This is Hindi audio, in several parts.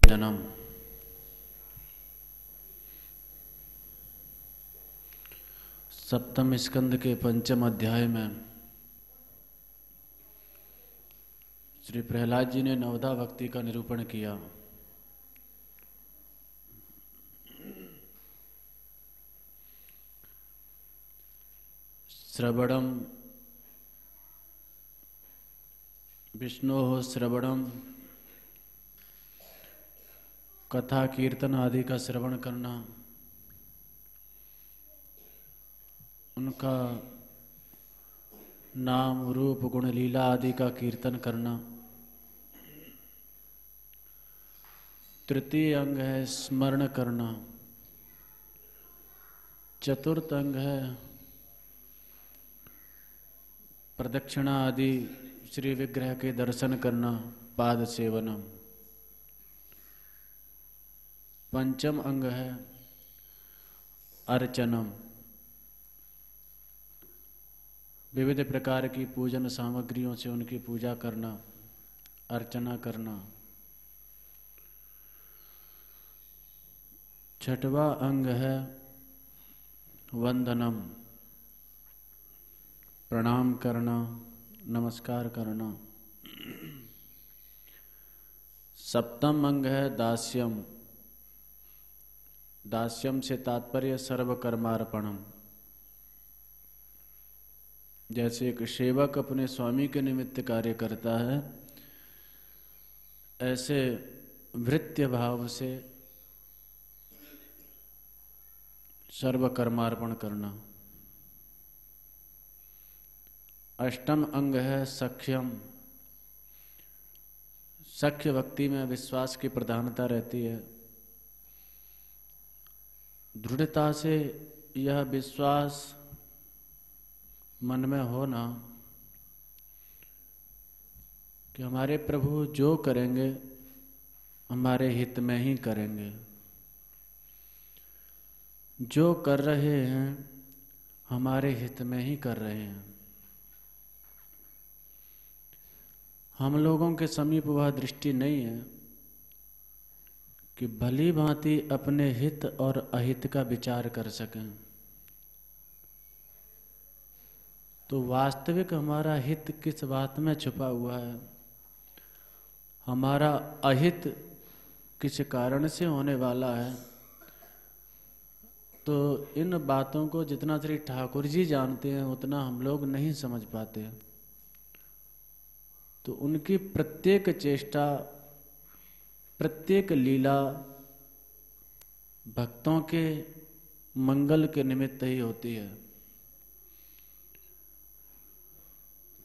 जन्म। सप्तम स्कंद के पंचम अध्याय में श्री प्रहलाद जी ने नवधा भक्ति का निरूपण किया। श्रवणम विष्णोः श्रवणम, कथा कीर्तन आदि का श्रवण करना, उनका नाम रूप गुण लीला आदि का कीर्तन करना। तृतीय अंग है स्मरण करना। चतुर्थ अंग है प्रदक्षिणा आदि श्री विग्रह के दर्शन करना, पाद सेवनम। पंचम अंग है अर्चनम, विविध प्रकार की पूजन सामग्रियों से उनकी पूजा करना, अर्चना करना। छठवां अंग है वंदनम, प्रणाम करना, नमस्कार करना। सप्तम अंग है दास्यम। दास्यम से तात्पर्य सर्वकर्मार्पणम। जैसे एक सेवक अपने स्वामी के निमित्त कार्य करता है, ऐसे भृत्य भाव से सर्वकर्मार्पण करना। अष्टम अंग है सख्यम। सख्य भक्ति में विश्वास की प्रधानता रहती है। दृढ़ता से यह विश्वास मन में हो ना कि हमारे प्रभु जो करेंगे हमारे हित में ही करेंगे, जो कर रहे हैं हमारे हित में ही कर रहे हैं। हम लोगों के समीप वह दृष्टि नहीं है कि भली भांति अपने हित और अहित का विचार कर सकें। तो वास्तविक हमारा हित किस बात में छुपा हुआ है, हमारा अहित किस कारण से होने वाला है, तो इन बातों को जितना श्री ठाकुर जी जानते हैं उतना हम लोग नहीं समझ पाते। तो उनकी प्रत्येक चेष्टा, प्रत्येक लीला भक्तों के मंगल के निमित्त ही होती है।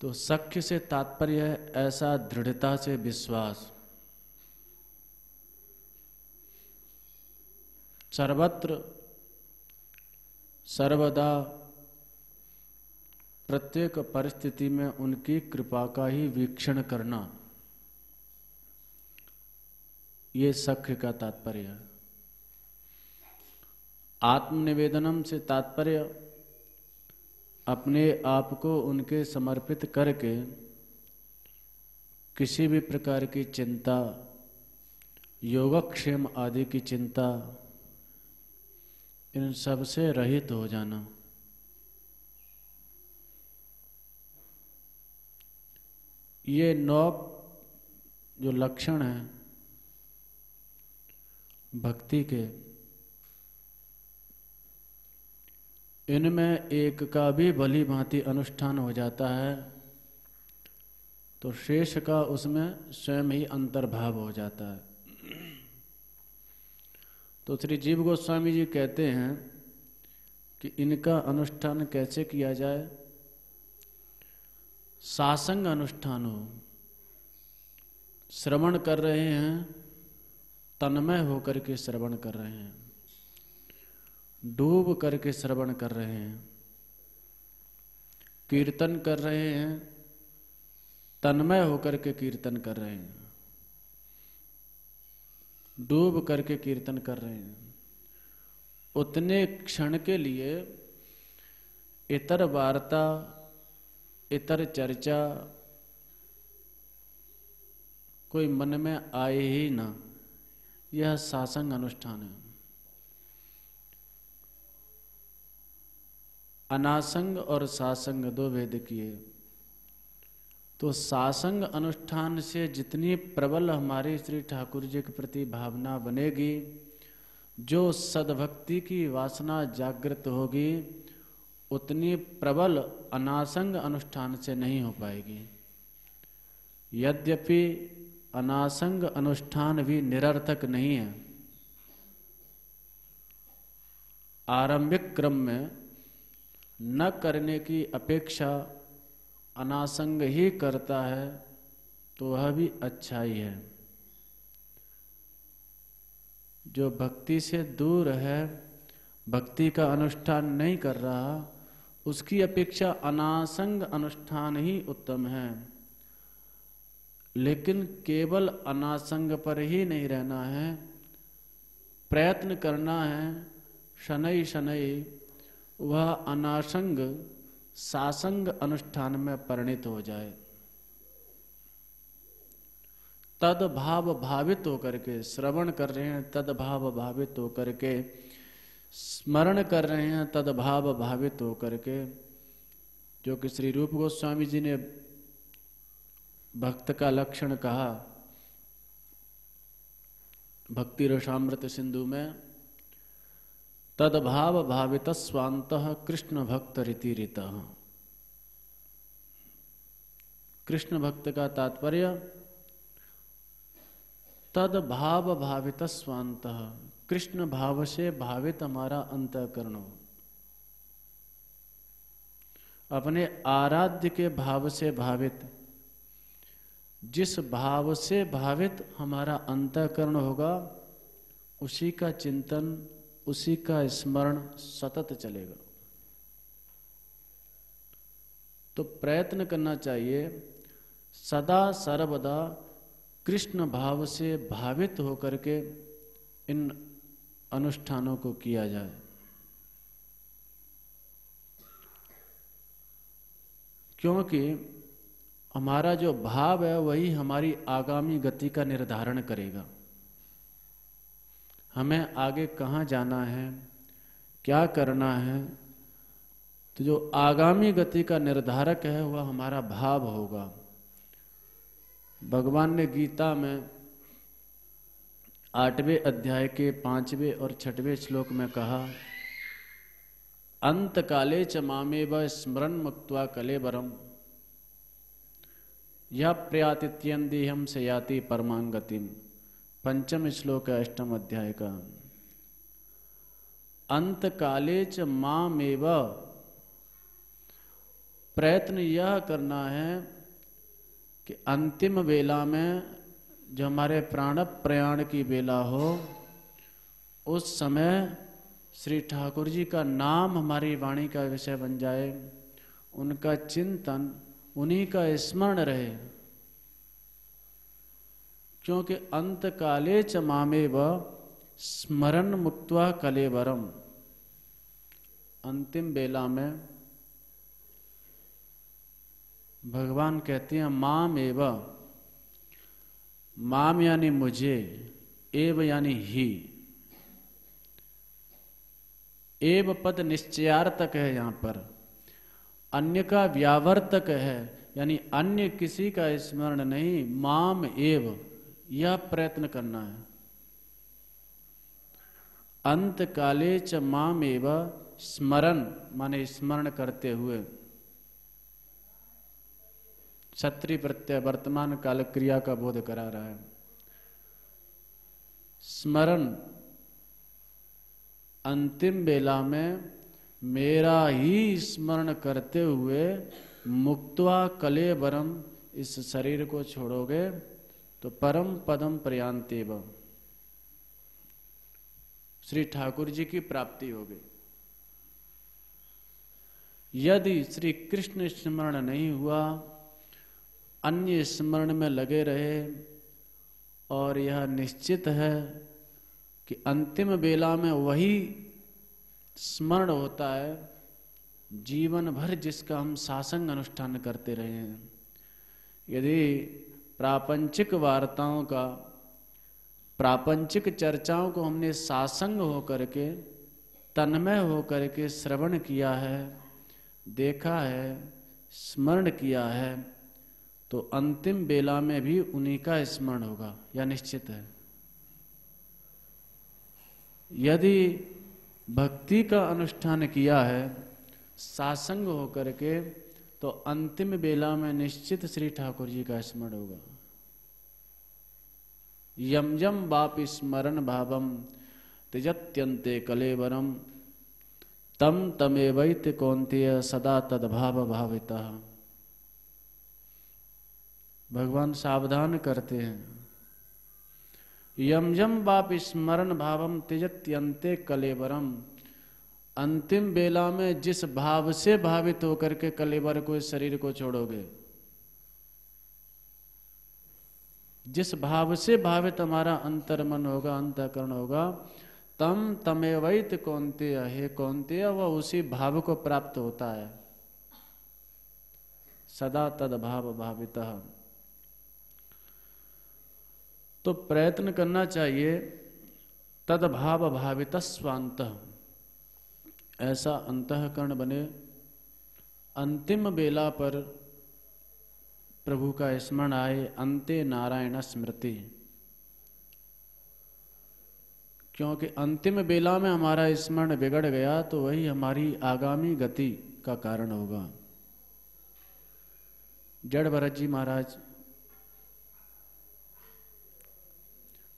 तो सख्य से तात्पर्य है ऐसा दृढ़ता से विश्वास। सर्वत्र सर्वदा प्रत्येक परिस्थिति में उनकी कृपा का ही वीक्षण करना, ये सख्य का तात्पर्य है। आत्मनिवेदनम से तात्पर्य अपने आप को उनके समर्पित करके किसी भी प्रकार की चिंता, योगक्षेम आदि की चिंता, इन सब से रहित हो जाना। ये 9 जो लक्षण हैं भक्ति के, इनमें एक का भी भली भांति अनुष्ठान हो जाता है तो शेष का उसमें स्वयं ही अंतर्भाव हो जाता है। तो श्री जीव गोस्वामी जी कहते हैं कि इनका अनुष्ठान कैसे किया जाए। सासंग अनुष्ठान हो, श्रवण कर रहे हैं, तन्मय होकर के श्रवण कर रहे हैं, डूब करके श्रवण कर रहे हैं, कीर्तन कर रहे हैं, तन्मय होकर के कीर्तन कर रहे हैं, डूब करके कीर्तन कर रहे हैं। उतने क्षण के लिए इतर वार्ता, इतर चर्चा कोई मन में आए ही ना, यह सासंग अनुष्ठान है। अनासंग और सासंग दो भेद किए। तो सासंग अनुष्ठान से जितनी प्रबल हमारी श्री ठाकुर जी के प्रति भावना बनेगी, जो सद्भक्ति की वासना जागृत होगी, उतनी प्रबल अनासंग अनुष्ठान से नहीं हो पाएगी। यद्यपि अनासंग अनुष्ठान भी निरर्थक नहीं है। आरंभिक क्रम में न करने की अपेक्षा अनासंग ही करता है तो वह भी अच्छा ही है। जो भक्ति से दूर है, भक्ति का अनुष्ठान नहीं कर रहा, उसकी अपेक्षा अनासंग अनुष्ठान ही उत्तम है। लेकिन केवल अनासंग पर ही नहीं रहना है, प्रयत्न करना है शनै शनै वह अनासंग सासंग अनुष्ठान में परिणित हो जाए। तद भाव भावित होकर के श्रवण कर रहे हैं, तद भाव भावित होकर के स्मरण कर रहे हैं, तद भाव भावित होकर के, जो कि श्री रूप गोस्वामी जी ने भक्त का लक्षण कहा भक्ति रसामृत सिंधु में, तद भाव भावित स्वांतः कृष्ण भक्त रीति रीतः। कृष्ण भक्त का तात्पर्य तद भाव भावित स्वांतः, कृष्ण भाव से भावित हमारा अंतःकरण हो, अपने आराध्य के भाव से भावित। जिस भाव से भावित हमारा अंतःकरण होगा, उसी का चिंतन, उसी का स्मरण सतत चलेगा। तो प्रयत्न करना चाहिए सदा सर्वदा कृष्ण भाव से भावित होकर के इन अनुष्ठानों को किया जाए। क्योंकि हमारा जो भाव है वही हमारी आगामी गति का निर्धारण करेगा। हमें आगे कहाँ जाना है, क्या करना है, तो जो आगामी गति का निर्धारक है वह हमारा भाव होगा। भगवान ने गीता में 8वें अध्याय के 5वें और 6वें श्लोक में कहा, अंत काले च मामेव स्मरण मुक्त्वा कलेबरम यह प्रयातित्यन्देहम से याति परमांगतिम। 5वें श्लोक है 8वें अध्याय का। अंत काले च मामेव, प्रयत्न यह करना है कि अंतिम वेला में जो हमारे प्राण प्रयाण की वेला हो, उस समय श्री ठाकुर जी का नाम हमारी वाणी का विषय बन जाए, उनका चिंतन, उन्हीं का स्मरण रहे। क्योंकि अंत काले च मामेव स्मरण मुक्त्वा कलेवरम, अंतिम वेला में भगवान कहते हैं माम एव, माम यानी मुझे, एव यानी ही। एव पद निश्चयार्थक है यहाँ पर, अन्य का व्यावर्तक है, यानी अन्य किसी का स्मरण नहीं, माम एव यह प्रयत्न करना है। अंत काले च माम एव स्मरण माने स्मरण करते हुए, क्षत्रिय प्रत्यय वर्तमान काल क्रिया का बोध करा रहा है। स्मरण अंतिम वेला में मेरा ही स्मरण करते हुए मुक्त्वा कलेबरम, इस शरीर को छोड़ोगे तो परम पदम प्रयांतेव, श्री ठाकुर जी की प्राप्ति होगी। यदि श्री कृष्ण स्मरण नहीं हुआ, अन्य स्मरण में लगे रहे, और यह निश्चित है कि अंतिम वेला में वही स्मरण होता है जीवन भर जिसका हम सासंग अनुष्ठान करते रहे हैं। यदि प्रापंचिक वार्ताओं का प्रापंचिक चर्चाओं को हमने सासंग होकर के, तन्मय होकर के श्रवण किया है, देखा है, स्मरण किया है, तो अंतिम बेला में भी उन्हीं का स्मरण होगा, यह निश्चित है। यदि भक्ति का अनुष्ठान किया है सासंग होकर के, तो अंतिम बेला में निश्चित श्री ठाकुर जी का स्मरण होगा। यम यम बाप स्मरण भावम त्यजत्यन्ते कलेवरम तम तमेवैत कौन्तेय सदा तद्भाव भावितः। भगवान सावधान करते हैं, यम यम बाप स्मरण भावम त्यजत्यन्ते कलेवरम, अंतिम बेला में जिस भाव से भावित होकर के कलेवर को, इस शरीर को छोड़ोगे, जिस भाव से भावित हमारा अंतर्मन होगा, अंतःकरण होगा, तम तमेवैत कौन्तेय, हे कौन्तेय, वह उसी भाव को प्राप्त होता है। सदा तद भाव भावितः। तो प्रयत्न करना चाहिए तद भाव भावित स्वांतः, ऐसा अंतःकरण बने, अंतिम बेला पर प्रभु का स्मरण आए, अंते नारायण स्मृति। क्योंकि अंतिम बेला में हमारा स्मरण बिगड़ गया तो वही हमारी आगामी गति का कारण होगा। जड़ भरत जी महाराज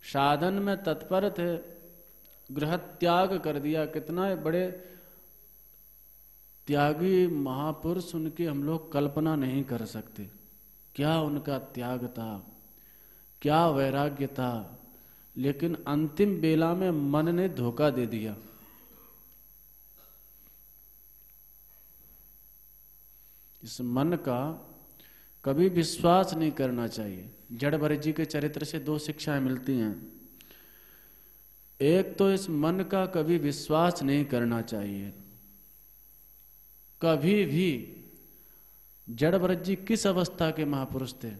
साधन में तत्पर थे, गृह त्याग कर दिया। कितना बड़े त्यागी महापुरुष, उनकी हम लोग कल्पना नहीं कर सकते। क्या उनका त्याग था, क्या वैराग्य था, लेकिन अंतिम बेला में मन ने धोखा दे दिया। इस मन का कभी विश्वास नहीं करना चाहिए। जड़ भरत जी के चरित्र से दो शिक्षाएं मिलती हैं। एक तो इस मन का कभी विश्वास नहीं करना चाहिए, कभी भी। जड़ भरत जी किस अवस्था के महापुरुष थे?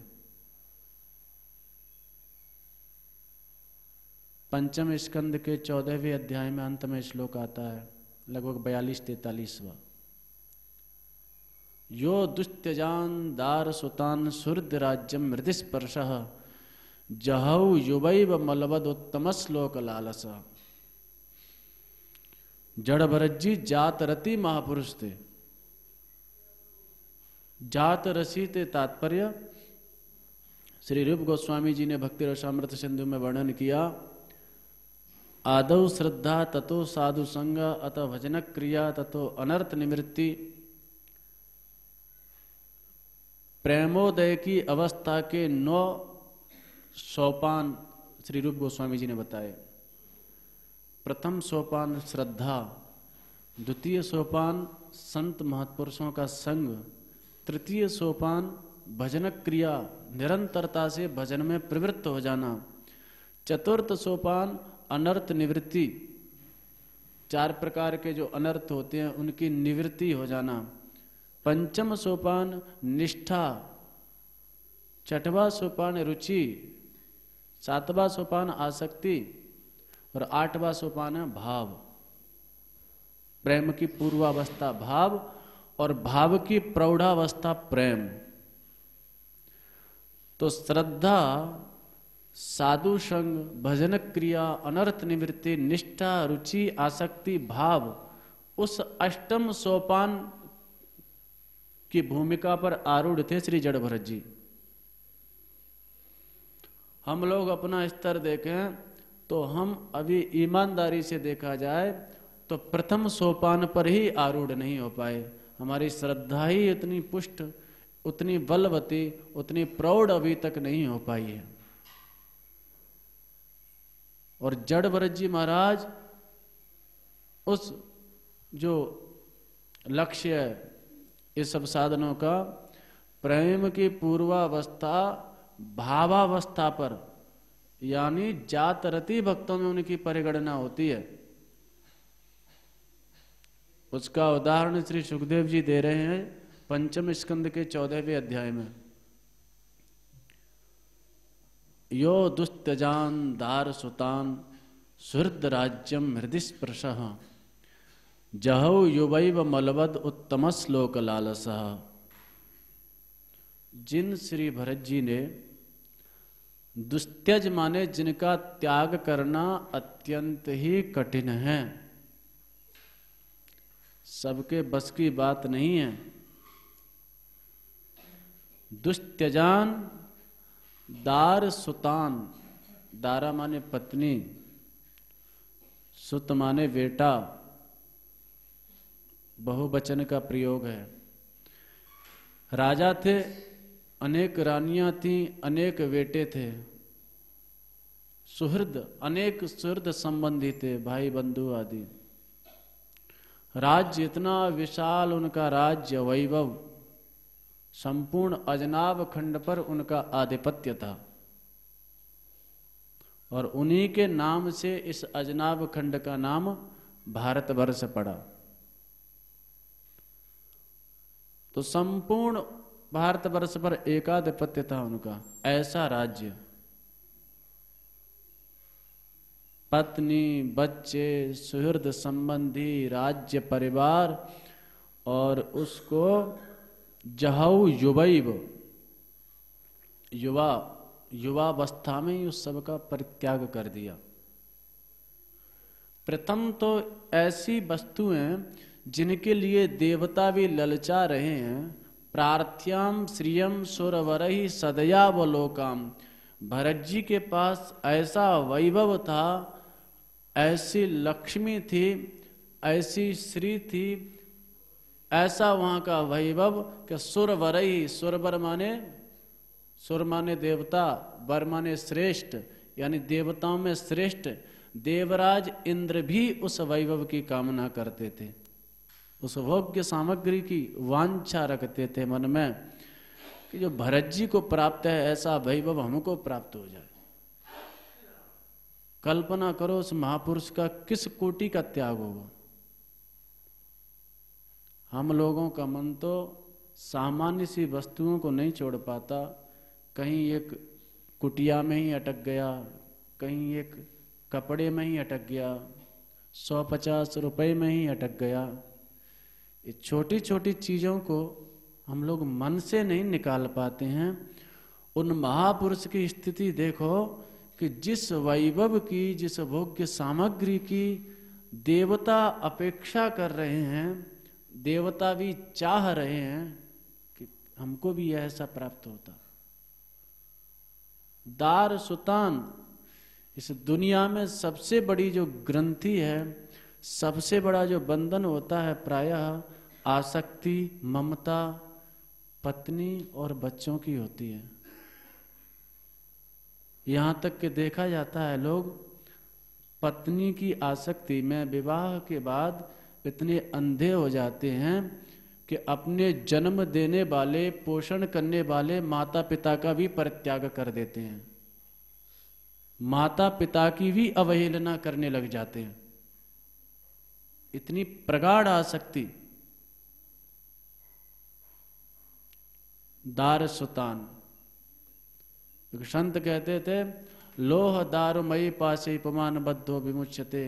पंचम स्कंद के 14वें अध्याय में अंत में श्लोक आता है, लगभग 42-43वां। यो दुस्त्यजान दार सुतान सुहृद राज्यम हृदिस्पर्शः जहौ युवैव मलवद उत्तम श्लोक लालस। जड़ भरत जी जातरती महापुरुष थे। जात रसी ते तात्पर्य श्री रूप गोस्वामी जी ने भक्ति रसामृत सिंधु में वर्णन किया। आदौ श्रद्धा ततो साधु संग अत भजन क्रिया ततो अनर्थ निवृत्ति। प्रेमोदय की अवस्था के 9 सोपान श्री रूप गोस्वामी जी ने बताए। प्रथम सोपान श्रद्धा, द्वितीय सोपान संत महापुरुषों का संग, तृतीय सोपान भजन क्रिया, निरंतरता से भजन में प्रवृत्त हो जाना, चतुर्थ सोपान अनर्थ निवृत्ति, 4 प्रकार के जो अनर्थ होते हैं उनकी निवृत्ति हो जाना, पंचम सोपान निष्ठा, 6वां सोपान रुचि, 7वां सोपान आसक्ति और 8वां सोपान है भाव। प्रेम की पूर्वावस्था भाव और भाव की प्रौढ़ावस्था प्रेम। तो श्रद्धा, साधु संग, भजन क्रिया, अनर्थ निवृत्ति, निष्ठा, रुचि, आसक्ति, भाव, उस अष्टम सोपान की भूमिका पर आरूढ़ थे श्री जड़ भरत जी। हम लोग अपना स्तर देखें तो हम अभी ईमानदारी से देखा जाए तो प्रथम सोपान पर ही आरूढ़ नहीं हो पाए। हमारी श्रद्धा ही इतनी पुष्ट, उतनी बलवती, उतनी प्रौढ़ अभी तक नहीं हो पाई है। और जड़ भरत जी महाराज उस जो लक्ष्य है इस सब साधनों का, प्रेम की पूर्वावस्था भावावस्था पर, यानी जातरती भक्तों में उनकी परिगणना होती है। उसका उदाहरण श्री सुखदेव जी दे रहे हैं पंचम स्कंद के 14वें अध्याय में। यो दुस्त्यजान दार सुतान सुहृद राज्यम हृदय स्पर्श जहौ युवैव मलवद उत्तम श्लोक लालसः। जिन श्री भरत जी ने दुस्त्यज माने जिनका त्याग करना अत्यंत ही कठिन है, सबके बस की बात नहीं है। दुस्त्यजान दार सुतान, दारा माने पत्नी, सुत माने बेटा, बहुवचन का प्रयोग है। राजा थे, अनेक रानियां थीं, अनेक बेटे थे, सुहृद अनेक सुहृद संबंधी थे, भाई बंधु आदि। राज्य इतना विशाल, उनका राज्य वैभव, संपूर्ण अजनाब खंड पर उनका आधिपत्य था और उन्हीं के नाम से इस अजनाब खंड का नाम भारतवर्ष पड़ा। तो संपूर्ण भारतवर्ष पर एकाधिपत्य था उनका, ऐसा राज्य। पत्नी, बच्चे, सुहृद संबंधी, राज्य, परिवार, और उसको जहौ युवैव, युवावस्था में ही उस सब का परित्याग कर दिया। प्रथम तो ऐसी वस्तुएं जिनके लिए देवता भी ललचा रहे हैं, प्रार्थ्याम श्रियम सुरवरहि सदयावलोकाम। भरत जी के पास ऐसा वैभव था, ऐसी लक्ष्मी थी, ऐसी श्री थी, ऐसा वहां का वैभव कि सुरवरहि, सुरवर माने, सुर माने देवता, वर माने श्रेष्ठ, यानी देवताओं में श्रेष्ठ। देवराज इंद्र भी उस वैभव की कामना करते थे, उस भोग्य सामग्री की वांछा रखते थे मन में कि जो भरत जी को प्राप्त है ऐसा वैभव हमको प्राप्त हो जाए। कल्पना करो उस महापुरुष का किस कोटि का त्याग होगा। हम लोगों का मन तो सामान्य सी वस्तुओं को नहीं छोड़ पाता, कहीं एक कुटिया में ही अटक गया, कहीं एक कपड़े में ही अटक गया, 150 रुपए में ही अटक गया। ये छोटी छोटी चीजों को हम लोग मन से नहीं निकाल पाते हैं। उन महापुरुष की स्थिति देखो कि जिस वैभव की, जिस भोग्य सामग्री की देवता अपेक्षा कर रहे हैं, देवता भी चाह रहे हैं कि हमको भी ऐसा प्राप्त होता। दार सुतान, इस दुनिया में सबसे बड़ी जो ग्रंथि है, सबसे बड़ा जो बंधन होता है, प्रायः आसक्ति, ममता, पत्नी और बच्चों की होती है। यहां तक कि देखा जाता है लोग पत्नी की आसक्ति में विवाह के बाद इतने अंधे हो जाते हैं कि अपने जन्म देने वाले, पोषण करने वाले माता पिता का भी परित्याग कर देते हैं, माता पिता की भी अवहेलना करने लग जाते हैं। इतनी प्रगाढ़ आसक्ति। दार सुतान, एक संत कहते थे, लोह दारुमयी पासे उपमान बद्धो विमुच्यते।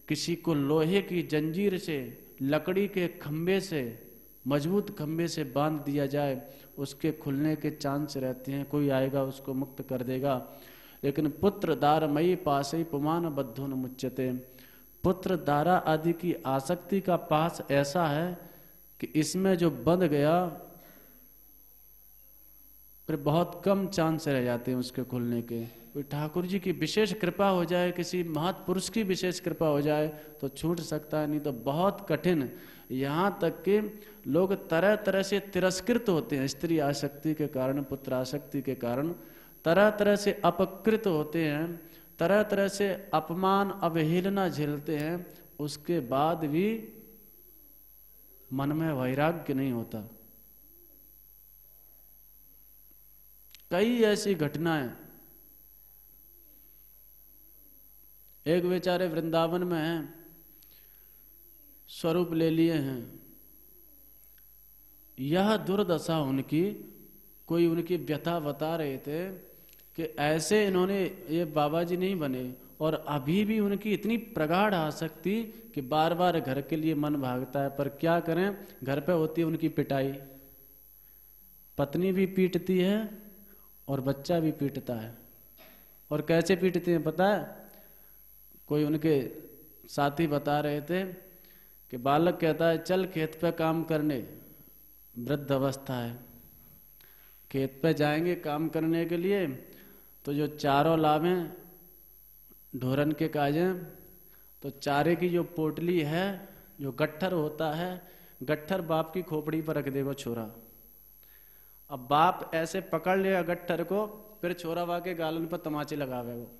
किसी को लोहे की जंजीर से, लकड़ी के खंबे से, मजबूत खंबे से बांध दिया जाए, उसके खुलने के चांस रहते हैं, कोई आएगा उसको मुक्त कर देगा। लेकिन पुत्र दारमयी पासे पुमान बद्धो न मुच्यते। पुत्र दारा आदि की आसक्ति का पास ऐसा है कि इसमें जो बंध गया फिर बहुत कम चांस रह जाते हैं उसके खुलने के। कोई ठाकुर जी की विशेष कृपा हो जाए, किसी महापुरुष की विशेष कृपा हो जाए तो छूट सकता है, नहीं तो बहुत कठिन। यहाँ तक कि लोग तरह तरह से तिरस्कृत होते हैं, स्त्री आसक्ति के कारण, पुत्र आसक्ति के कारण तरह तरह से अपकृत होते हैं, तरह तरह से अपमान अवहेलना झेलते हैं, उसके बाद भी मन में वैराग्य नहीं होता। कई ऐसी घटनाएं, एक बेचारे वृंदावन में हैं, स्वरूप ले लिए हैं। यह दुर्दशा उनकी, कोई उनकी व्यथा बता रहे थे कि ऐसे इन्होंने, ये बाबा जी नहीं बने, और अभी भी उनकी इतनी प्रगाढ़ आसक्ति कि बार बार घर के लिए मन भागता है। पर क्या करें, घर पे होती है उनकी पिटाई, पत्नी भी पीटती है और बच्चा भी पीटता है। और कैसे पीटते हैं पता है? कोई उनके साथी बता रहे थे कि बालक कहता है चल खेत पे काम करने, वृद्ध अवस्था है, खेत पे जाएंगे काम करने के लिए, तो जो चारों लावें ढोरन के काजें, तो चारे की जो पोटली है, जो गट्ठर होता है, गट्ठर बाप की खोपड़ी पर रख देगा छोरा। अब बाप ऐसे पकड़ लेगा गट्ठर को, फिर छोरा वाके गालन पर तमाचे लगावे वो।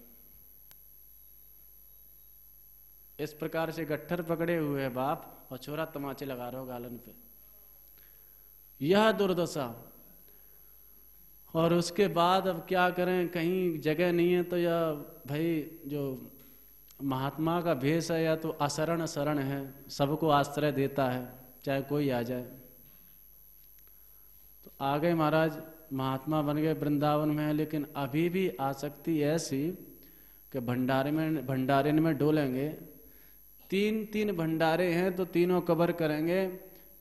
इस प्रकार से गट्ठर पकड़े हुए है बाप और छोरा तमाचे लगा रहा हो गालन पे। यह दुर्दशा। और उसके बाद अब क्या करें, कहीं जगह नहीं है, तो यह भाई जो महात्मा का भेष है या तो अशरण शरण है, सबको आश्रय देता है चाहे कोई आ जाए। तो आ गए महाराज, महात्मा बन गए, वृंदावन में है, लेकिन अभी भी आसक्ति ऐसी कि भंडारे में डोलेंगे। 3 भंडारे हैं तो तीनों कवर करेंगे,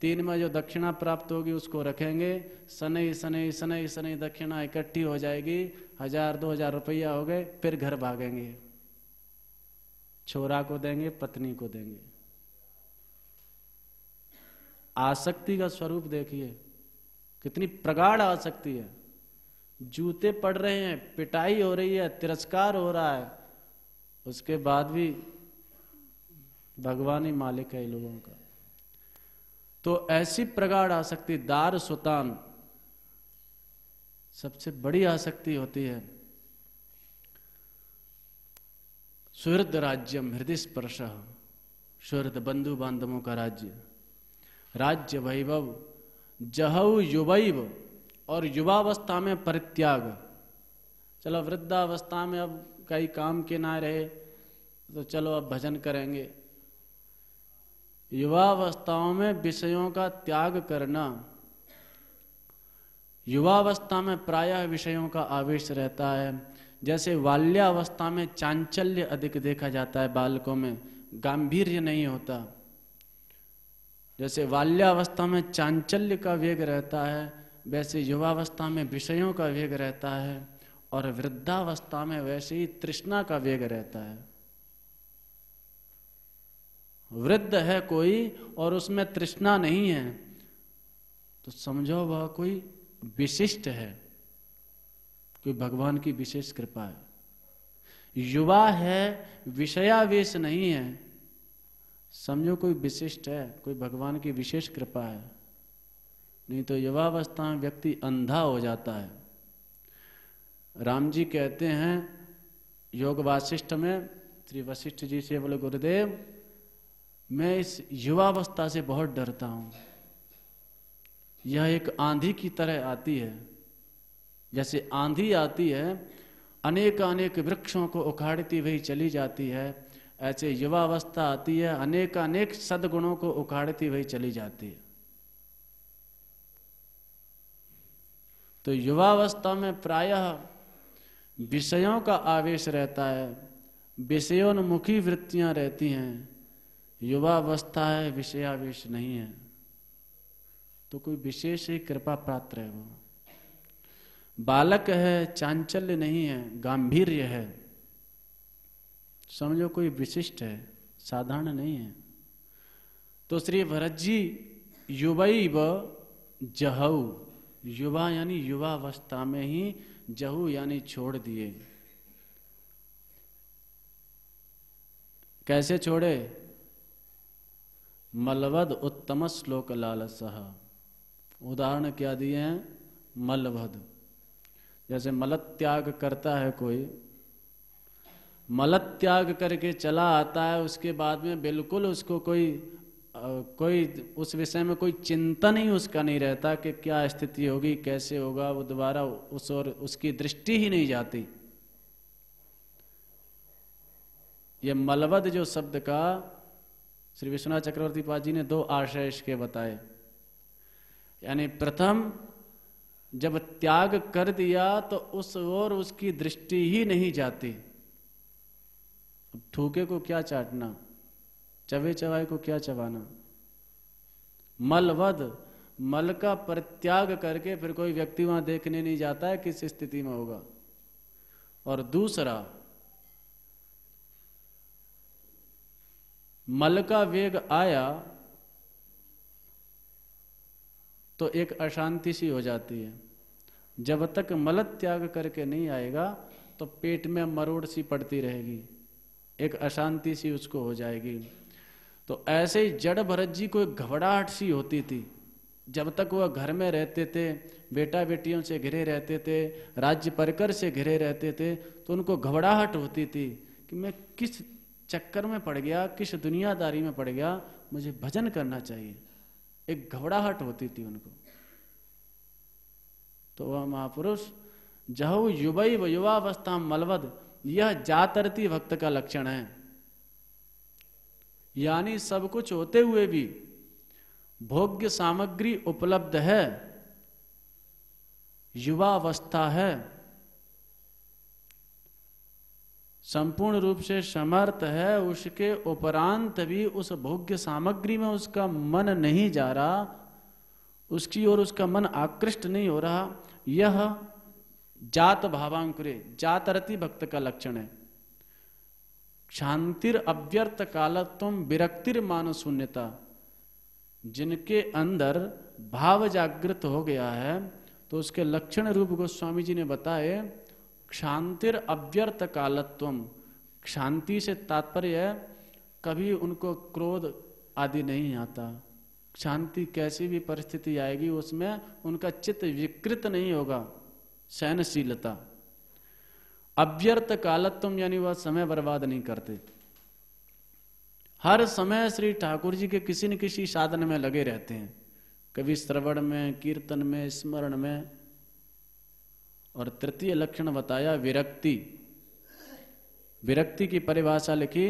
3 में जो दक्षिणा प्राप्त होगी उसको रखेंगे। शनै शनै शनै शनै दक्षिणा इकट्ठी हो जाएगी, 1000-2000 रुपया हो गए, फिर घर भागेंगे, छोरा को देंगे, पत्नी को देंगे। आसक्ति का स्वरूप देखिए, कितनी प्रगाढ़ आसक्ति है। जूते पड़ रहे हैं, पिटाई हो रही है, तिरस्कार हो रहा है, उसके बाद भी भगवान ही मालिक है इन लोगों का। तो ऐसी प्रगाढ़ आसक्ति, दार सुतान सबसे बड़ी आसक्ति होती है। सुहृद राज्यम हृदय स्पर्श, सुहृद बंधु बांधवों का राज्य, राज्य वैभव जहु युवैव, और युवावस्था में परित्याग। चलो वृद्धावस्था में अब कई काम के ना रहे तो चलो अब भजन करेंगे। युवावस्थाओं में विषयों का त्याग करना। युवावस्था में प्रायः विषयों का आवेश रहता है। जैसे बाल्यावस्था में चांचल्य अधिक देखा जाता है, बालकों में गांभीर्य नहीं होता। जैसे बाल्यावस्था में चांचल्य का वेग रहता है, वैसे युवावस्था में विषयों का वेग रहता है, और वृद्धावस्था में वैसे ही तृष्णा का वेग रहता है। वृद्ध है कोई और उसमें तृष्णा नहीं है तो समझो वह कोई विशिष्ट है, कोई भगवान की विशेष कृपा है। युवा है, विषयावेश नहीं है, समझो कोई विशिष्ट है, कोई भगवान की विशेष कृपा है। नहीं तो युवावस्था में व्यक्ति अंधा हो जाता है। राम जी कहते हैं योग वासिष्ठ में, श्री वशिष्ठ जी से बोले गुरुदेव मैं इस युवावस्था से बहुत डरता हूं। यह एक आंधी की तरह आती है। जैसे आंधी आती है अनेक वृक्षों को उखाड़ती हुई चली जाती है, ऐसे युवावस्था आती है अनेक सद्गुणों को उखाड़ती हुई चली जाती है। तो युवावस्था में प्रायः विषयों का आवेश रहता है, विषयोन्मुखी वृत्तियां रहती हैं। युवावस्था है, विषयावेश नहीं है, तो कोई विशेष ही कृपा पात्र है। वो बालक है, चांचल्य नहीं है, गांभीर्य है, समझो कोई विशिष्ट है, साधारण नहीं है। तो श्री भरत जी युवैव जहऊ, युवा यानी युवावस्था में ही, जहू यानी छोड़ दिए। कैसे छोड़े? मलवद उत्तम श्लोक लालसः। उदाहरण क्या दिए हैं? मलवध। जैसे मलत्याग करता है कोई, मलत्याग करके चला आता है, उसके बाद में बिल्कुल उसको कोई उस विषय में कोई चिंतन ही उसका नहीं रहता कि क्या स्थिति होगी, कैसे होगा, वो दोबारा उस और उसकी दृष्टि ही नहीं जाती। ये मलवद जो शब्द का श्री विश्वनाथ चक्रवर्ती पाद जी ने 2 आशय इसके बताए। यानी प्रथम जब त्याग कर दिया तो उस ओर उसकी दृष्टि ही नहीं जाती। अब थूके को क्या चाटना, चबे चबाए को क्या चबाना। मलवध, मल का परित्याग करके फिर कोई व्यक्ति वहां देखने नहीं जाता है किस स्थिति में होगा। और दूसरा, मल का वेग आया तो एक अशांति सी हो जाती है। जब तक मल त्याग करके नहीं आएगा तो पेट में मरोड़ सी पड़ती रहेगी, एक अशांति सी उसको हो जाएगी। तो ऐसे ही जड़ भरत जी को एक घबराहट सी होती थी। जब तक वह घर में रहते थे, बेटा बेटियों से घिरे रहते थे, राज्य परिकर से घिरे रहते थे, तो उनको घबराहट होती थी कि मैं किस चक्कर में पड़ गया, किस दुनियादारी में पड़ गया, मुझे भजन करना चाहिए। एक घबराहट होती थी उनको। तो वह महापुरुष जहु युवई व युवावस्था मलवद, यह जातरती भक्त का लक्षण है। यानी सब कुछ होते हुए भी भोग्य सामग्री उपलब्ध है, युवावस्था है, संपूर्ण रूप से समर्थ है, उसके उपरांत भी उस भोग्य सामग्री में उसका मन नहीं जा रहा, उसकी ओर उसका मन आकृष्ट नहीं हो रहा। यह जात भावांकुरे, जातरति भक्त का लक्षण है। शांतिर अव्यर्थ कालत्वम विरक्तिर मान शून्यता, जिनके अंदर भाव जागृत हो गया है तो उसके लक्षण रूप गोस्वामी जी ने बताए। शांतिर अव्यर्थ कालत्वम, शांति से तात्पर्य है कभी उनको क्रोध आदि नहीं आता। शांति कैसी भी परिस्थिति आएगी उसमें उनका चित्त विकृत नहीं होगा, सहनशीलता। अव्यर्थ कालत्वम यानी वह समय बर्बाद नहीं करते, हर समय श्री ठाकुर जी के किसी न किसी साधन में लगे रहते हैं, कभी श्रवण में, कीर्तन में, स्मरण में। और तृतीय लक्षण बताया विरक्ति। विरक्ति की परिभाषा लिखी,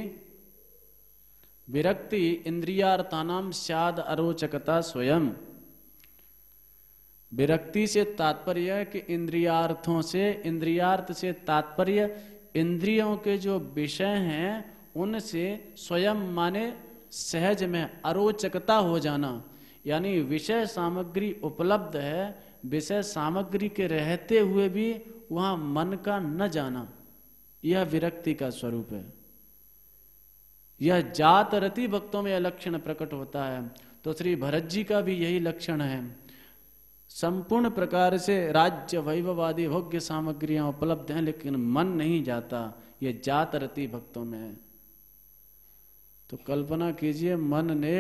विरक्ति इंद्रियार्थानाम स्याद अरोचकता स्वयं। विरक्ति से तात्पर्य है कि इंद्रियार्थों से, इंद्रियार्थ से तात्पर्य इंद्रियों के जो विषय हैं उनसे स्वयं माने सहज में अरोचकता हो जाना। यानी विषय सामग्री उपलब्ध है, विषय सामग्री के रहते हुए भी वहां मन का न जाना, यह विरक्ति का स्वरूप है। यह जातरति भक्तों में यह लक्षण प्रकट होता है। तो श्री भरत जी का भी यही लक्षण है। संपूर्ण प्रकार से राज्य वैभवादि भोग्य सामग्रियां उपलब्ध हैं लेकिन मन नहीं जाता, यह जातरति भक्तों में है। तो कल्पना कीजिए मन ने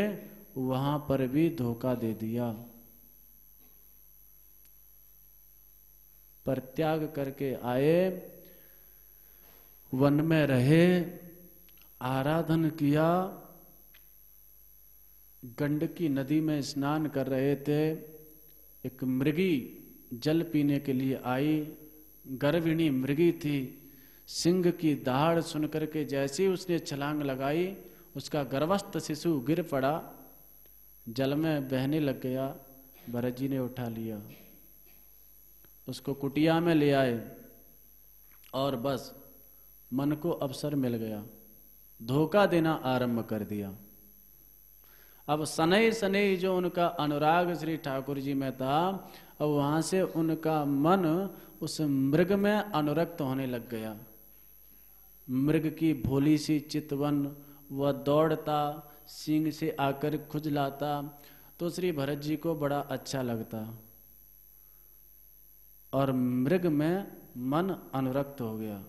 वहां पर भी धोखा दे दिया, परित्याग करके आए, वन में रहे, आराधन किया, गंडकी नदी में स्नान कर रहे थे। एक मृगी जल पीने के लिए आई, गर्भिणी मृगी थी। सिंह की दहाड़ सुनकर के जैसे उसने छलांग लगाई, उसका गर्भस्थ शिशु गिर पड़ा, जल में बहने लग गया। भरत जी ने उठा लिया, उसको कुटिया में ले आए और बस मन को अवसर मिल गया, धोखा देना आरंभ कर दिया। अब सनई सनई जो उनका अनुराग श्री ठाकुर जी में था, अब वहां से उनका मन उस मृग में अनुरक्त होने लग गया। मृग की भोली सी चितवन, वह दौड़ता, सींग से आकर खुजलाता, तो श्री भरत जी को बड़ा अच्छा लगता और मृग में मन अनुरक्त हो गया।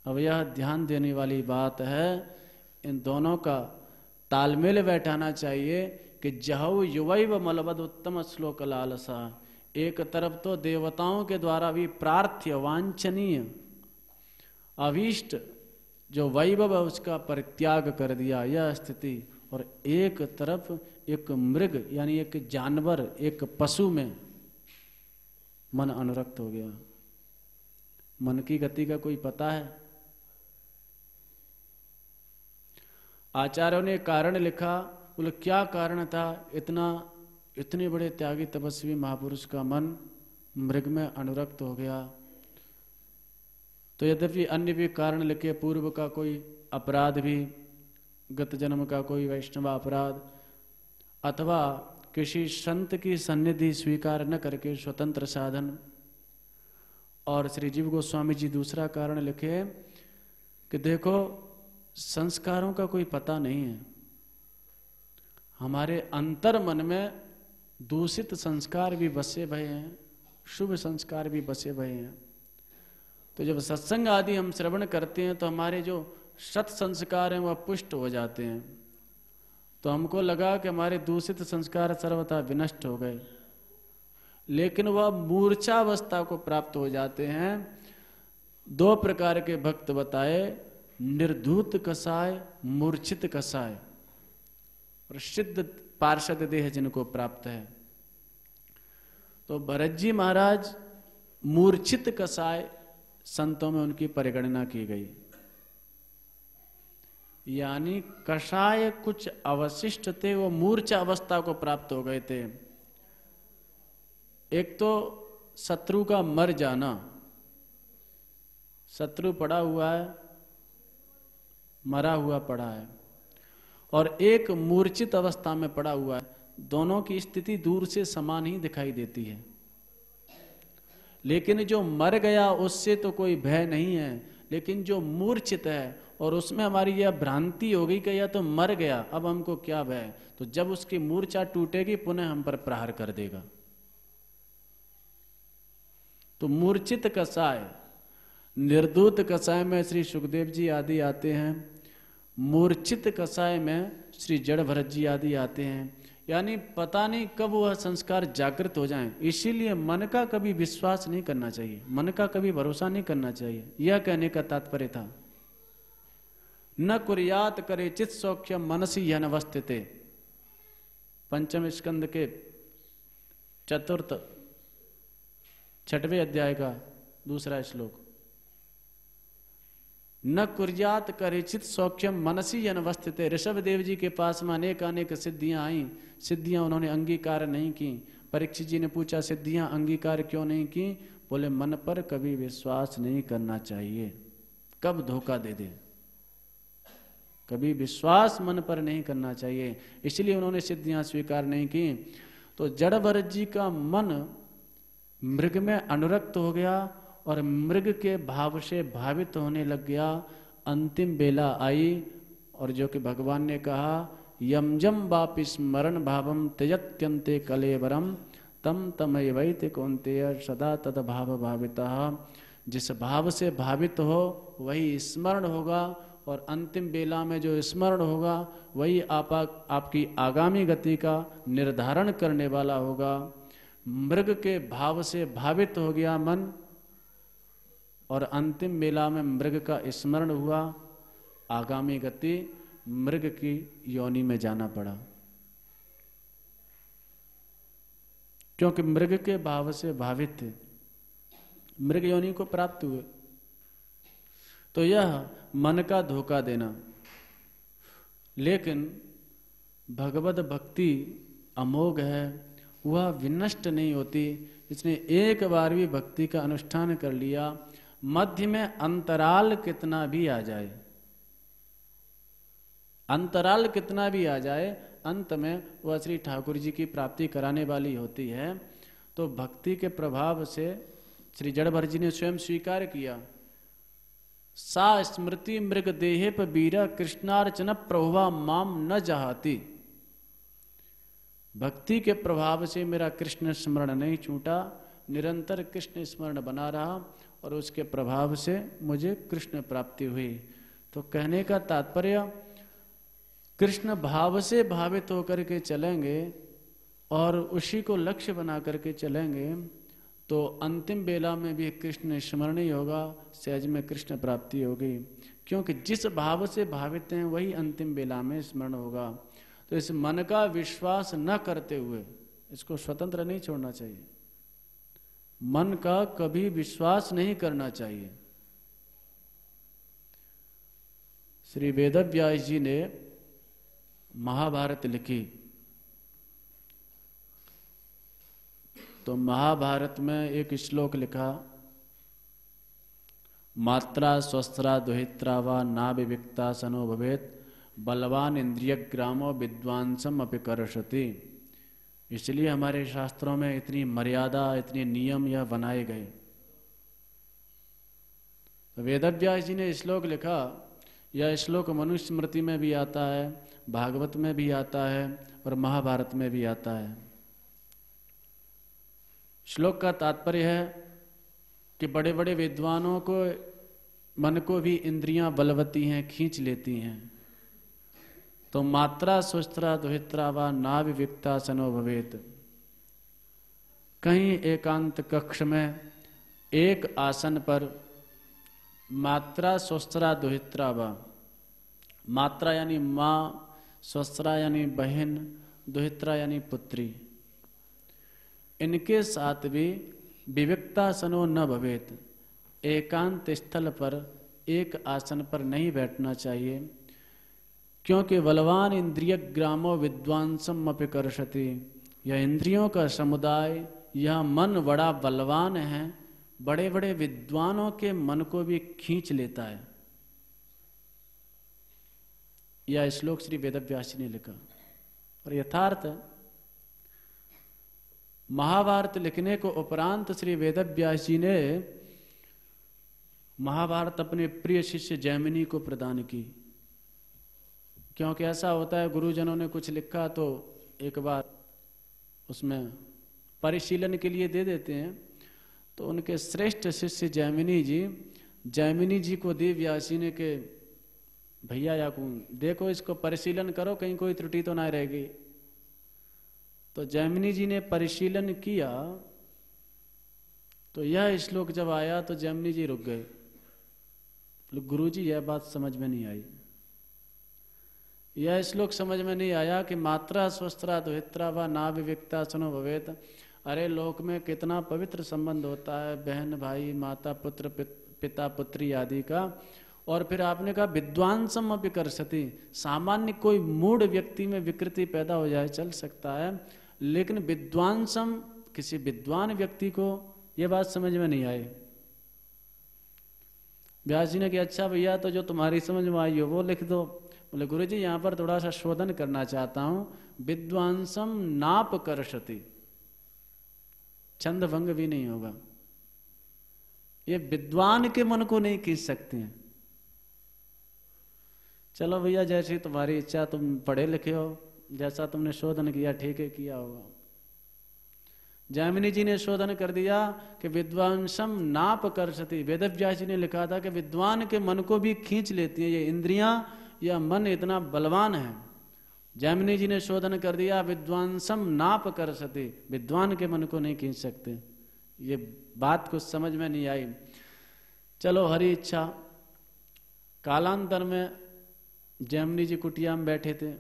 अब यह ध्यान देने वाली बात है, इन दोनों का तालमेल बैठाना चाहिए कि जहु युवैव मलबद उत्तम श्लोक लालसा। एक तरफ तो देवताओं के द्वारा भी प्रार्थ्य वांछनीय अभीष्ट जो वैभव है उसका परित्याग कर दिया, यह स्थिति, और एक तरफ एक मृग यानी एक जानवर, एक पशु में मन अनुरक्त हो गया। मन की गति का कोई पता है? आचार्यों ने कारण लिखा, बोले क्या कारण था, इतना इतने बड़े त्यागी तपस्वी महापुरुष का मन मृग में अनुरक्त हो गया। तो यद्यपि अन्य भी कारण लिखे, पूर्व का कोई अपराध भी, गत जन्म का कोई वैष्णव अपराध, अथवा किसी संत की सन्निधि स्वीकार न करके स्वतंत्र साधन, और श्री जीव गोस्वामी जी दूसरा कारण लिखे कि देखो संस्कारों का कोई पता नहीं है, हमारे अंतर मन में दूषित संस्कार भी बसे भये हैं, शुभ संस्कार भी बसे भये हैं। तो जब सत्संग आदि हम श्रवण करते हैं तो हमारे जो सत संस्कार हैं वह पुष्ट हो जाते हैं। तो हमको लगा कि हमारे दूषित संस्कार सर्वथा विनष्ट हो गए, लेकिन वह मूर्छावस्था को प्राप्त हो जाते हैं। 2 प्रकार के भक्त बताए, निर्धूत कसाय, मूर्छित कसाय। प्रसिद्ध पार्षद देह जिनको प्राप्त है। तो भरत जी महाराज मूर्छित कसाय संतों में उनकी परिगणना की गई, यानी कषाय कुछ अवशिष्ट थे, वो मूर्छा अवस्था को प्राप्त हो गए थे। एक तो शत्रु का मर जाना, शत्रु पड़ा हुआ है, मरा हुआ पड़ा है, और एक मूर्छित अवस्था में पड़ा हुआ है। दोनों की स्थिति दूर से समान ही दिखाई देती है, लेकिन जो मर गया उससे तो कोई भय नहीं है, लेकिन जो मूर्छित है और उसमें हमारी यह भ्रांति हो गई कि यह तो मर गया, अब हमको क्या भय। तो जब उसकी मूर्छा टूटेगी पुनः हम पर प्रहार कर देगा। तो मूर्छित कसाय, निर्धूत कसाय में श्री सुखदेव जी आदि आते हैं, मूर्छित कसाय में श्री जड़ भरत जी आदि आते हैं। यानी पता नहीं कब वह संस्कार जागृत हो जाएं। इसीलिए मन का कभी विश्वास नहीं करना चाहिए, मन का कभी भरोसा नहीं करना चाहिए। यह कहने का तात्पर्य था, न कुर्यात करे चित सौख्य मनसी अनवस्थिते, 5वें स्कंद के 6वें अध्याय का 2 श्लोक। न कुर्यात करे चित सौख्यम मनसी अनवस्थित। ऋषभ देव जी के पास में अनेक सिद्धियां आई, सिद्धियां उन्होंने अंगीकार नहीं की। परीक्षित जी ने पूछा सिद्धियां अंगीकार क्यों नहीं की? बोले मन पर कभी विश्वास नहीं करना चाहिए, कब धोखा दे दे, कभी विश्वास मन पर नहीं करना चाहिए, इसलिए उन्होंने सिद्धियां स्वीकार नहीं की। तो जड़ भरत जी का मन मृग में अनुरक्त हो गया और मृग के भाव से भावित होने लग गया। अंतिम बेला आई और जो कि भगवान ने कहा यम जम वापि स्मरण भावम त्यजत्यन्ते कलेवरम तम तमैवैते कौन्तेय सदा तद भाव भावितः। जिस भाव से भावित हो वही स्मरण होगा और अंतिम बेला में जो स्मरण होगा वही आपकी आगामी गति का निर्धारण करने वाला होगा। मृग के भाव से भावित हो गया मन और अंतिम बेला में मृग का स्मरण हुआ, आगामी गति मृग की योनि में जाना पड़ा, क्योंकि मृग के भाव से भावित थे, मृग योनि को प्राप्त हुए। तो यह मन का धोखा देना। लेकिन भगवत भक्ति अमोघ है, वह विनष्ट नहीं होती। इसने एक बार भी भक्ति का अनुष्ठान कर लिया, मध्य में अंतराल कितना भी आ जाए, अंतराल कितना भी आ जाए, अंत में वह श्री ठाकुर जी की प्राप्ति कराने वाली होती है। तो भक्ति के प्रभाव से श्री जड़भर जी ने स्वयं स्वीकार किया, सा स्मृति मृग देहे पर बीरा कृष्णार्चन प्रभुवा माम न जहाती। भक्ति के प्रभाव से मेरा कृष्ण स्मरण नहीं छूटा, निरंतर कृष्ण स्मरण बना रहा और उसके प्रभाव से मुझे कृष्ण प्राप्ति हुई। तो कहने का तात्पर्य कृष्ण भाव से भावित होकर के चलेंगे और उसी को लक्ष्य बना करके चलेंगे तो अंतिम बेला में भी कृष्ण स्मरण ही होगा, सहज में कृष्ण प्राप्ति होगी, क्योंकि जिस भाव से भावित हैं वही अंतिम बेला में स्मरण होगा। तो इस मन का विश्वास न करते हुए इसको स्वतंत्र नहीं छोड़ना चाहिए, मन का कभी विश्वास नहीं करना चाहिए। श्री वेदव्यास जी ने महाभारत लिखी, तो महाभारत में एक श्लोक लिखा, मात्रा स्वस्त्रा दुहित्रा वा ना विविक्ता सनो भवेत बलवान इंद्रिय ग्रामो विद्वांसम अपिकर्षति। इसलिए हमारे शास्त्रों में इतनी मर्यादा, इतने नियम यह बनाए गए। तो वेदव्यास जी ने श्लोक लिखा, यह श्लोक मनुस्मृति में भी आता है, भागवत में भी आता है और महाभारत में भी आता है। श्लोक का तात्पर्य है कि बड़े बड़े विद्वानों को मन को भी इंद्रियां बलवती हैं, खींच लेती हैं। तो मात्रा सुस्त्रा दुहित्रा वा ना विविक्ता सनो भवेत। कहीं एकांत कक्ष में एक आसन पर मात्रा स्वस्त्रा दुहित्रा वा, मात्रा यानी माँ, स्वस्त्रा यानी बहन, दुहित्रा यानी पुत्री, इनके साथ भी विविक्ता सनो न भवेत। एकांत स्थल पर एक आसन पर नहीं बैठना चाहिए, क्योंकि बलवान इंद्रिय ग्रामो विद्वांसम अपिकर्षति। यह इंद्रियों का समुदाय, यह मन बड़ा बलवान है, बड़े बड़े विद्वानों के मन को भी खींच लेता है। यह श्लोक श्री वेदव्यास जी ने लिखा और यथार्थ है। महाभारत लिखने को उपरांत श्री वेदव्यास जी ने महाभारत अपने प्रिय शिष्य जैमिनी को प्रदान की। क्योंकि ऐसा होता है, गुरुजनों ने कुछ लिखा तो एक बार उसमें परिशीलन के लिए दे देते हैं। तो उनके श्रेष्ठ शिष्य जैमिनी जी को दी व्यास जी ने के, भैया या देखो इसको परिशीलन करो, कहीं कोई त्रुटि तो ना रहेगी। तो जैमिनी जी ने परिशीलन किया तो यह श्लोक जब आया तो जैमिनी जी रुक गए। गुरु जी यह बात समझ में नहीं आई, यह श्लोक समझ में नहीं आया कि मात्रा स्वस्त्रा दुहित्रा वा ना विविक्ता सनो भवेत। अरे लोक में कितना पवित्र संबंध होता है, बहन भाई, माता पुत्र, पिता पुत्री आदि का। और फिर आपने कहा विद्वांसम अपिकर्षति। सामान्य कोई मूढ़ व्यक्ति में विकृति पैदा हो जाए चल सकता है, लेकिन विद्वांसम, किसी विद्वान व्यक्ति को यह बात समझ में नहीं आई। व्यास जी ने कहा अच्छा भैया, तो जो तुम्हारी समझ में आई हो वो लिख दो। बोले गुरु जी यहाँ पर थोड़ा सा शोधन करना चाहता हूं, विद्वांसम नाप कर्षति, छंद भंग भी नहीं होगा। ये विद्वान के मन को नहीं खींच सकते हैं। चलो भैया जैसी तुम्हारी इच्छा, तुम पढ़े लिखे हो, जैसा तुमने शोधन किया ठीक है किया होगा। जैमिनी जी ने शोधन कर दिया कि विद्वांसम नाप कर्षति। वेदव्यास जी ने लिखा था कि विद्वान के मन को भी खींच लेती है ये इंद्रियां, यह मन इतना बलवान है। जैमिनी जी ने शोधन कर दिया विद्वांसम नाप कर्षति, विद्वान के मन को नहीं खींच सकते। ये बात कुछ समझ में नहीं आई। चलो हरी इच्छा। कालांतर में जैमिनी जी कुटिया में बैठे थे।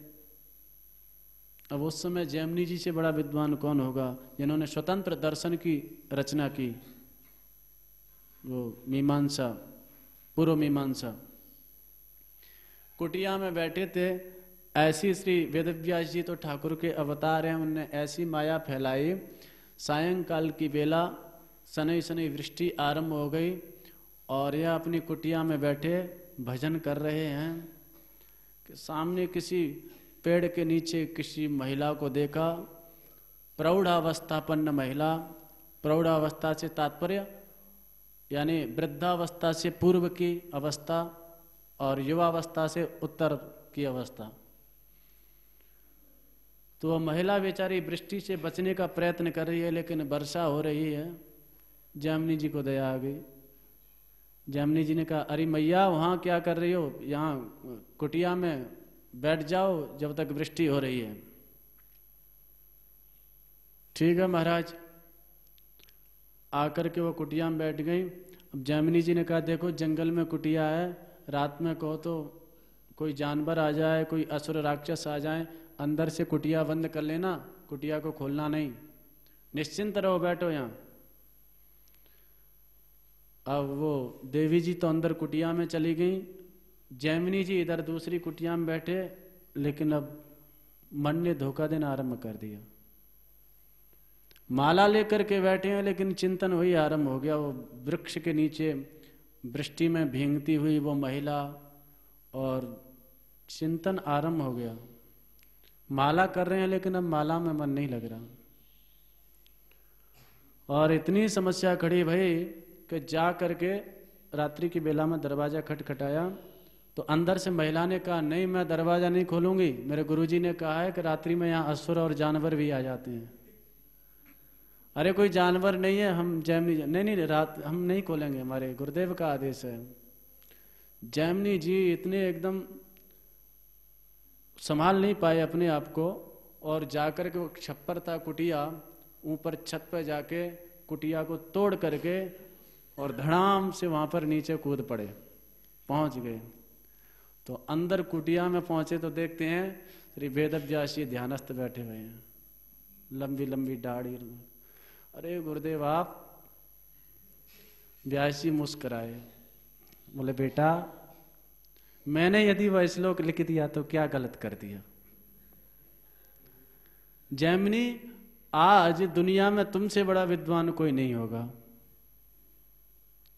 अब उस समय जैमिनी जी से बड़ा विद्वान कौन होगा, जिन्होंने स्वतंत्र दर्शन की रचना की, वो मीमांसा, पूर्व मीमांसा। कुटिया में बैठे थे। ऐसी श्री वेदव्यास जी तो ठाकुर के अवतार हैं, उनने ऐसी माया फैलाई। सायंकाल की बेला शनै शनै वृष्टि आरंभ हो गई और यह अपनी कुटिया में बैठे भजन कर रहे हैं कि सामने किसी पेड़ के नीचे किसी महिला को देखा। प्रौढ़ावस्थापन्न महिला, प्रौढ़ावस्था से तात्पर्य यानी वृद्धावस्था से पूर्व की अवस्था और युवावस्था से उत्तर की अवस्था। तो वह महिला बेचारी वृष्टि से बचने का प्रयत्न कर रही है, लेकिन वर्षा हो रही है। जैमिनी जी को दया आ गई। जैमिनी जी ने कहा अरे मैया वहां क्या कर रही हो, यहाँ कुटिया में बैठ जाओ जब तक वृष्टि हो रही है। ठीक है महाराज। आकर के वो कुटिया में बैठ गई। अब जैमिनी जी ने कहा देखो जंगल में कुटिया है, रात में कहो तो कोई जानवर आ जाए, कोई असुर राक्षस आ जाए, अंदर से कुटिया बंद कर लेना, कुटिया को खोलना नहीं, निश्चिंत रहो, बैठो यहाँ। अब वो देवी जी तो अंदर कुटिया में चली गई, जैमिनी जी इधर दूसरी कुटिया में बैठे। लेकिन अब मन ने धोखा देना आरंभ कर दिया। माला लेकर के बैठे हैं, लेकिन चिंतन वही आरंभ हो गया। वो वृक्ष के नीचे वृष्टि में भींगती हुई वो महिला, और चिंतन आरंभ हो गया। माला कर रहे हैं लेकिन अब माला में मन नहीं लग रहा, और इतनी समस्या खड़ी भाई कि जा करके रात्रि की बेला में दरवाजा खटखटाया, तो अंदर से महिला ने कहा, नहीं मैं दरवाजा नहीं खोलूंगी, मेरे गुरुजी ने कहा है कि रात्रि में यहाँ असुर और जानवर भी आ जाते हैं। अरे कोई जानवर नहीं है, हम जैमिनी नहीं रात हम नहीं खोलेंगे, हमारे गुरुदेव का आदेश है। जैमिनी जी इतने एकदम संभाल नहीं पाए अपने आप को, और जाकर के वो छप्पर था कुटिया, ऊपर छत पर जाके कुटिया को तोड़ करके और धड़ाम से वहां पर नीचे कूद पड़े, पहुंच गए। तो अंदर कुटिया में पहुंचे तो देखते हैं श्री वेदव्यास जी ध्यानस्थ बैठे हुए हैं, लंबी लंबी दाढ़ी। अरे गुरुदेव आप? व्यास जी मुस्कुराए, बोले बेटा मैंने यदि वह श्लोक लिख दिया तो क्या गलत कर दिया? जैमिनी आज दुनिया में तुमसे बड़ा विद्वान कोई नहीं होगा।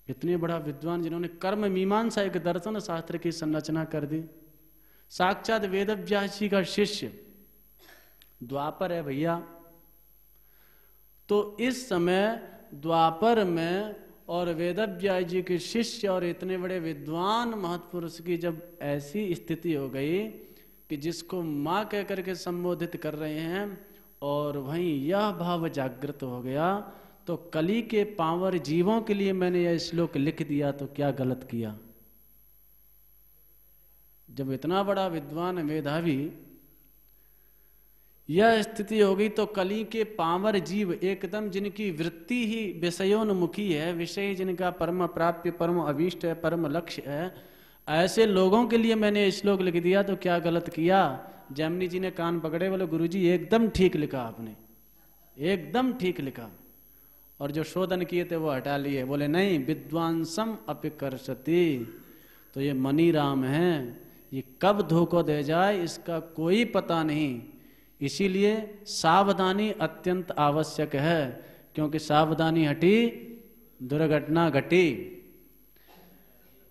इतने बड़ा विद्वान जिन्होंने कर्म मीमांसा एक दर्शन शास्त्र की संरचना कर दी, साक्षात वेदव्यास जी का शिष्य, द्वापर है भैया। तो इस समय द्वापर में और वेदव्यास जी के शिष्य और इतने बड़े विद्वान महत्पुरुष की जब ऐसी स्थिति हो गई कि जिसको माँ कह करके संबोधित कर रहे हैं, और वहीं यह भाव जागृत हो गया, तो कली के पांवर जीवों के लिए मैंने यह श्लोक लिख दिया तो क्या गलत किया? जब इतना बड़ा विद्वान मेधावी यह स्थिति हो गई, तो कली के पांवर जीव एकदम जिनकी वृत्ति ही विषयोन्मुखी है, विषय जिनका परम प्राप्य परम अभीष्ट है, परम लक्ष्य है, ऐसे लोगों के लिए मैंने श्लोक लिख दिया तो क्या गलत किया? जैमिनी जी ने कान पकड़े, बोले गुरुजी एकदम ठीक लिखा आपने, एकदम ठीक लिखा। और जो शोधन किए थे वो हटा लिए, बोले नहीं विद्वांसम अपिकर्षति, तो ये मनी राम है, ये कब धोखा दे जाए इसका कोई पता नहीं। इसीलिए सावधानी अत्यंत आवश्यक है, क्योंकि सावधानी हटी दुर्घटना घटी।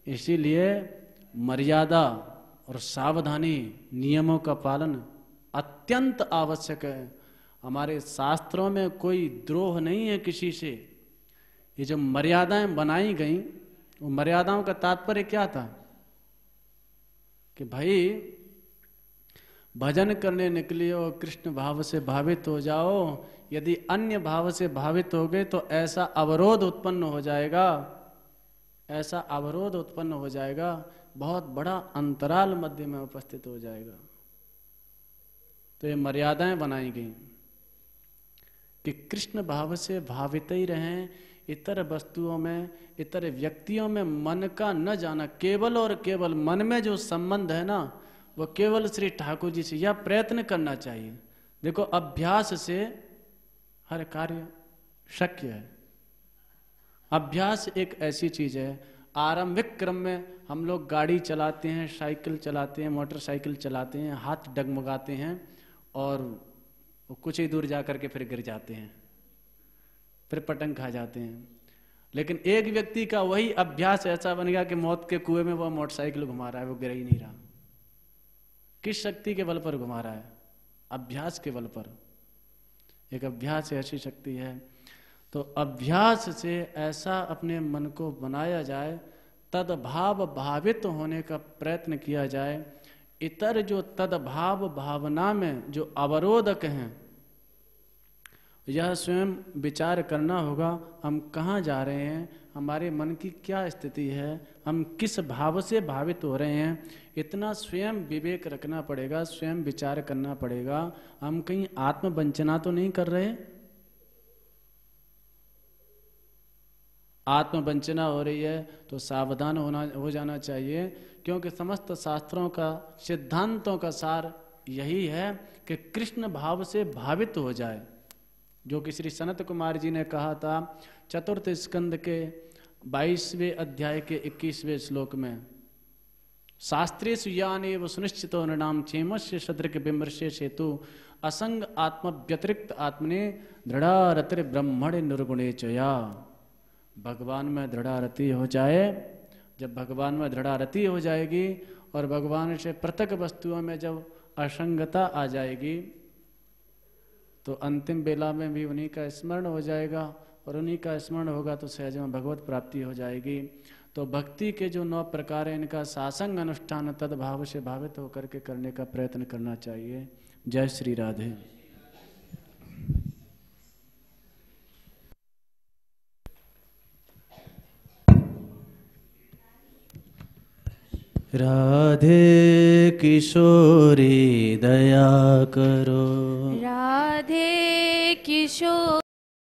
इसीलिए मर्यादा और सावधानी, नियमों का पालन अत्यंत आवश्यक है। हमारे शास्त्रों में कोई द्रोह नहीं है किसी से। ये जो मर्यादाएं बनाई गई, वो मर्यादाओं का तात्पर्य क्या था कि भाई भजन करने निकले और कृष्ण भाव से भावित हो जाओ, यदि अन्य भाव से भावित हो गए तो ऐसा अवरोध उत्पन्न हो जाएगा, ऐसा अवरोध उत्पन्न हो जाएगा, बहुत बड़ा अंतराल मध्य में उपस्थित हो जाएगा। तो ये मर्यादाएं बनाई गई कि कृष्ण भाव से भावित ही रहें, इतर वस्तुओं में, इतर व्यक्तियों में मन का न जाना, केवल और केवल मन में जो संबंध है ना, वो केवल श्री ठाकुर जी से। यह प्रयत्न करना चाहिए। देखो अभ्यास से हर कार्य शक्य है। अभ्यास एक ऐसी चीज है, आरंभिक क्रम में हम लोग गाड़ी चलाते हैं, साइकिल चलाते हैं, मोटरसाइकिल चलाते हैं, हाथ डगमगाते हैं और कुछ ही दूर जा करके फिर गिर जाते हैं, फिर पटंग खा जाते हैं। लेकिन एक व्यक्ति का वही अभ्यास ऐसा बन गया कि मौत के कुएं में वह मोटरसाइकिल घुमा रहा है, वो गिर ही नहीं रहा। किस शक्ति के बल पर घुमा रहा है? अभ्यास के बल पर। एक अभ्यास ऐसी शक्ति है। तो अभ्यास से ऐसा अपने मन को बनाया जाए, तदभाव भावित होने का प्रयत्न किया जाए। इतर जो तदभाव भावना में जो अवरोधक हैं, यह स्वयं विचार करना होगा, हम कहाँ जा रहे हैं, हमारे मन की क्या स्थिति है, हम किस भाव से भावित हो रहे हैं, इतना स्वयं विवेक रखना पड़ेगा, स्वयं विचार करना पड़ेगा। हम कहीं आत्मवंचना तो नहीं कर रहे? आत्मवंचना हो रही है तो सावधान हो जाना चाहिए, क्योंकि समस्त शास्त्रों का, सिद्धांतों का सार यही है कि कृष्ण भाव से भावित हो जाए। जो कि श्री सनत कुमार जी ने कहा था चतुर्थ स्कंद के 22वें अध्याय के 21वें श्लोक में, शास्त्रेषु यानेव सुनिश्चितो नृणाम क्षेमस्य सदृक विमर्शे सेतु असंग आत्म व्यतिरिक्त आत्मने दृढ़ारतिर ब्रह्मणे निर्गुणे चया। भगवान में दृढ़ारति हो जाए, जब भगवान में दृढ़ारति हो जाएगी और भगवान से पृथक वस्तुओं में जब असंगता आ जाएगी तो अंतिम बेला में भी उन्हीं का स्मरण हो जाएगा और उन्हीं का स्मरण होगा तो सहज में भगवत प्राप्ति हो जाएगी। तो भक्ति के जो 9 प्रकार है इनका सासंग अनुष्ठान तद्भाव से भावित होकर के करने का प्रयत्न करना चाहिए। जय श्री राधे। राधे किशोरी दया करो, राधे किशोरी